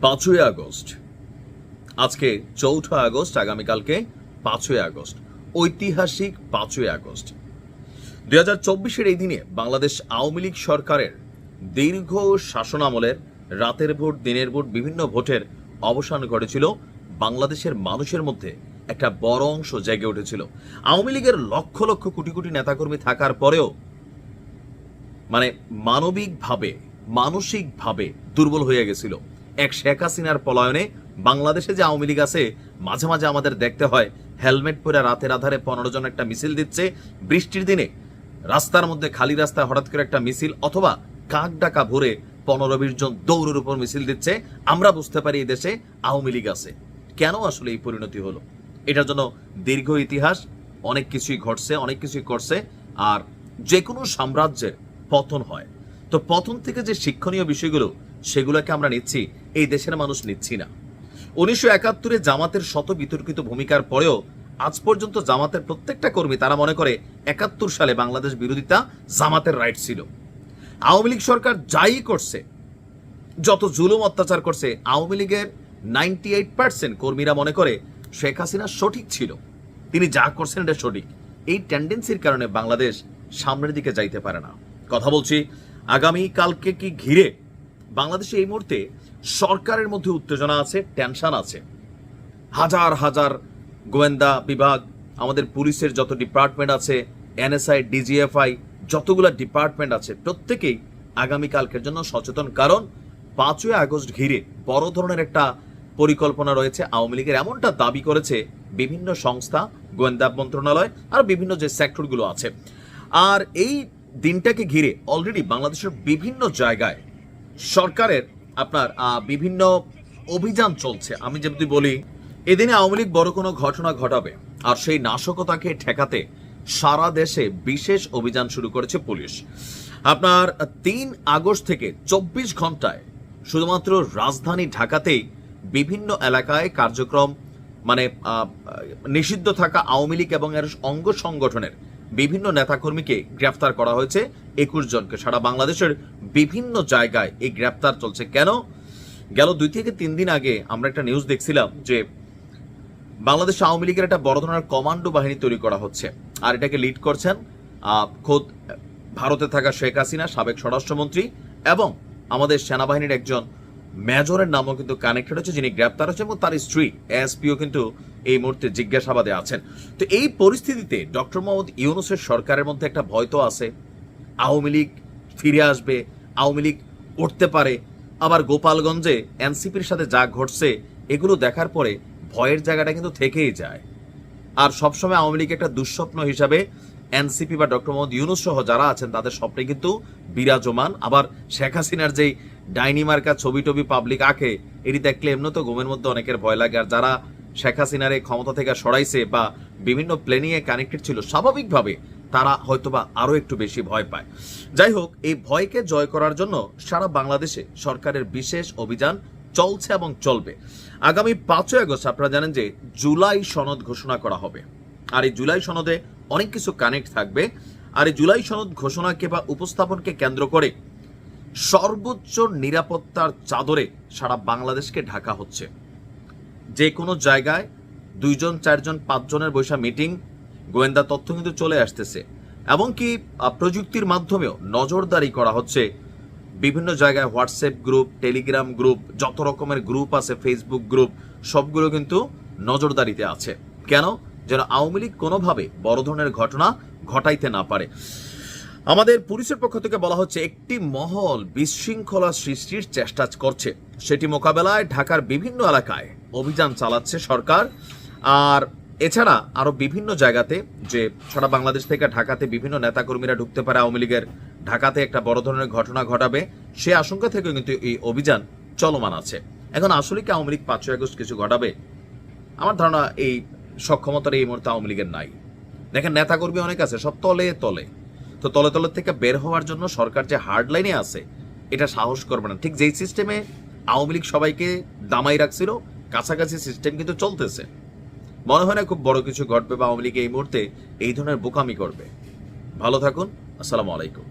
5ই August, আজকে 4ঠা August, আগামীকালকে 5ই August, ঐতিহাসিক 5ই আগস্ট 2024-এর এই দিনে বাংলাদেশ আওয়ামী লীগ সরকারের দীর্ঘ শাসনামলের রাতের ভোট, দিনের ভোট, বিভিন্ন ভোটের অবসান ঘটেছিল। বাংলাদেশের মানুষের মধ্যে একটা বড় অংশ জেগে উঠেছিল। আওয়ামী লীগের লক্ষ লক্ষ কোটি কোটি নেতাকর্মী থাকার পরেও মানবিকভাবে, মানসিকভাবে দুর্বল হয়ে গেছিল। এক শেখ হাসিনার পলায়নে বাংলাদেশে যে আওয়ামী লীগ আছে, মাঝে মাঝে আমাদের দেখতে হয় হেলমেট পরে রাতের আধারে 15 জন একটা মিছিল দিচ্ছে, বৃষ্টির দিনে রাস্তার মধ্যে খালি রাস্তায় হঠাৎ করে একটা মিছিল, অথবা কাক ডাকা ভরে 15-20 জন দৌড়ের উপর মিছিল দিচ্ছে। আমরা বুঝতে পারি এই দেশে আওয়ামী লীগ আছে। কেন আসলে এই পরিণতি হলো? এটার জন্য দীর্ঘ ইতিহাস, অনেক কিছুই ঘটছে, অনেক কিছুই করছে। আর যে কোনো সাম্রাজ্যের পতন হয়, তো পতন থেকে যে শিক্ষণীয় বিষয়গুলো, সেগুলোকে আমরা নিচ্ছি, এই দেশের মানুষ নিচ্ছি না। 1971-এ জামাতের শত বিতর্কিত ভূমিকার পরেও আজ পর্যন্ত জামাতের প্রত্যেকটা কর্মী তারা মনে করে 71 সালে বাংলাদেশ বিরোধিতা জামাতের রাইট ছিল। আওয়ামী লীগ সরকার যাই করছে, যত জুলুম অত্যাচার করছে, আওয়ামী লীগের 98% কর্মীরা মনে করে শেখ হাসিনা সঠিক ছিল, তিনি যা করছেন এটা সঠিক। এই টেন্ডেন্সির কারণে বাংলাদেশ সামনের দিকে যাইতে পারে না। কথা বলছি আগামী কালকে কি ঘিরে বাংলাদেশে এই মুহূর্তে সরকারের মধ্যে উত্তেজনা আছে, টেনশন আছে। হাজার হাজার গোয়েন্দা বিভাগ, আমাদের পুলিশের যত ডিপার্টমেন্ট আছে, এনএসআই, ডিজিএফআই, যতগুলো ডিপার্টমেন্ট আছে, প্রত্যেকেই আগামীকালকের জন্য সচেতন। কারণ 5ই আগস্ট ঘিরে বড় ধরনের একটা পরিকল্পনা রয়েছে আওয়ামী লীগের, এমনটা দাবি করেছে বিভিন্ন সংস্থা, গোয়েন্দা মন্ত্রণালয় আর বিভিন্ন যে সেক্টরগুলো আছে। আর এই দিনটাকে ঘিরে অলরেডি বাংলাদেশের বিভিন্ন জায়গায় সরকারের বিভিন্ন অভিযান চলছে। আমি যদি বলি, এদিনে আওয়ামী লীগ বড় কোনো ঘটনা ঘটাবে আর সেই নাশকতাকে ঠেকাতে সারা দেশে বিশেষ অভিযান শুরু করেছে পুলিশ। 3 আগস্ট থেকে 24 ঘন্টায় শুধুমাত্র রাজধানী ঢাকাতেই বিভিন্ন এলাকায় কার্যক্রম, নিষিদ্ধ থাকা আওয়ামী লীগ এবং এর অঙ্গ সংগঠনের বিভিন্ন নেতাকর্মীকে গ্রেফতার করা হয়েছে 21 জনকে। সারা বাংলাদেশের বিভিন্ন জায়গায় এই গ্রেফতার চলছে। কেন? গেল 2 থেকে 3 দিন আগে আমরা একটা নিউজ দেখছিলাম যে বাংলাদেশ আওয়ামী লীগের একটা বড় ধরনের কমান্ডো বাহিনী তৈরি করা হচ্ছে, আর এটাকে লিড করছেন খোদ ভারতে থাকা শেখ হাসিনা, সাবেক স্বরাষ্ট্রমন্ত্রী, এবং আমাদের সেনাবাহিনীর একজন মেজরের নামও কিন্তু কানেক্টেড হচ্ছে, যিনি গ্রেপ্তার হচ্ছে, এবং তার স্ত্রী এসপিও কিন্তু এই মুহূর্তে জিজ্ঞাসাবাদে আছেন। তো এই পরিস্থিতিতে ডক্টর মোহাম্মদ ইউনূসের সরকারের মধ্যে একটা ভয় তো আছে, আওয়ামী লীগ ফিরে আসবে, আওয়ামী লীগ উঠতে পারে। আবার গোপালগঞ্জে এনসিপির সাথে যা ঘটছে, এগুলো দেখার পরে ভয়ের জায়গাটা কিন্তু থেকেই যায়। আর সবসময় আওয়ামী লীগ একটা দুঃস্বপ্ন হিসাবে এনসিপি বা ডক্টর মোহাম্মদ ইউনূস সহ যারা আছেন তাদের স্বপ্নে কিন্তু বিরাজমান। আবার শেখ হাসিনার যেই ডাইনি মার্কা ছবি টবি পাবলিক আঁকে, এটি দেখলে এমনি তো ঘুমের মধ্যে অনেকের ভয় লাগে। আর যারা শেখ হাসিনার এই ক্ষমতা থেকে সরাইছে বা বিভিন্ন প্ল্যানিংয়ে কানেক্টেড ছিল, স্বাভাবিকভাবে তারা হয়তোবা আরো একটু বেশি ভয় পায়। যাই হোক, এই ভয়কে জয় করার জন্য সারা বাংলাদেশে সরকারের বিশেষ অভিযান চলছে এবং চলবে। আগামী 5ই আগস্ট আপনারা জানেন যে জুলাই সনদ ঘোষণা করা হবে, আর এই জুলাই সনদে অনেক কিছু কানেক্ট থাকবে। আর এই জুলাই সনদ ঘোষণাকে বা উপস্থাপনকে কেন্দ্র করে সর্বোচ্চ নিরাপত্তার চাদরে সারা বাংলাদেশকে ঢাকা হচ্ছে। যে কোনো জায়গায় 2 জন 4 জন 5 জনের বৈশা মিটিং, গোয়েন্দা তথ্য কিন্তু চলে আসতেছে, এমনকি প্রযুক্তির মাধ্যমেও নজরদারি করা হচ্ছে। বিভিন্ন জায়গায় হোয়াটসঅ্যাপ গ্রুপ, টেলিগ্রাম গ্রুপ, যত রকমের গ্রুপ আছে, ফেসবুক গ্রুপ, সবগুলো কিন্তু নজরদারিতে আছে। কেন? যেন আওয়ামী লীগ কোনোভাবে বড় ধরনের ঘটনা ঘটাইতে না পারে। আমাদের পুলিশের পক্ষ থেকে বলা হচ্ছে, একটি মহল বিশৃঙ্খলা সৃষ্টির চেষ্টা করছে, সেটি মোকাবেলায় ঢাকার বিভিন্ন এলাকায় অভিযান চালাচ্ছে সরকার। আর এছাড়া আরো বিভিন্ন জায়গাতে, যে সারা বাংলাদেশ থেকে ঢাকাতে বিভিন্ন নেতাকর্মীরা ঢুকতে পারে, আওয়ামী লীগের ঢাকাতে একটা বড় ধরনের ঘটনা ঘটাবে, সে আশঙ্কা থেকে কিন্তু এই অভিযান চলমান আছে। এখন আসলে কি আওয়ামী লীগ 5ই আগস্ট কিছু ঘটাবে? আমার ধারণা এই সক্ষমতার এই মুহূর্তে আওয়ামী লীগের নাই। দেখেন, নেতাকর্মী অনেক আছে, সব তলে তলে। তো তলে তলে থেকে বের হওয়ার জন্য সরকার যে হার্ড লাইনে আছে, এটা সাহস করবে না। ঠিক যেই সিস্টেমে আওয়ামী লীগ সবাইকে দামাই রাখছিল, কাছাকাছি সিস্টেম কিন্তু চলতেছে। মনে হয় না খুব বড় কিছু ঘটবে বা আওয়ামী লীগ এই মুহূর্তে এই ধরনের বোকামি করবে। ভালো থাকুন, আসসালামু আলাইকুম।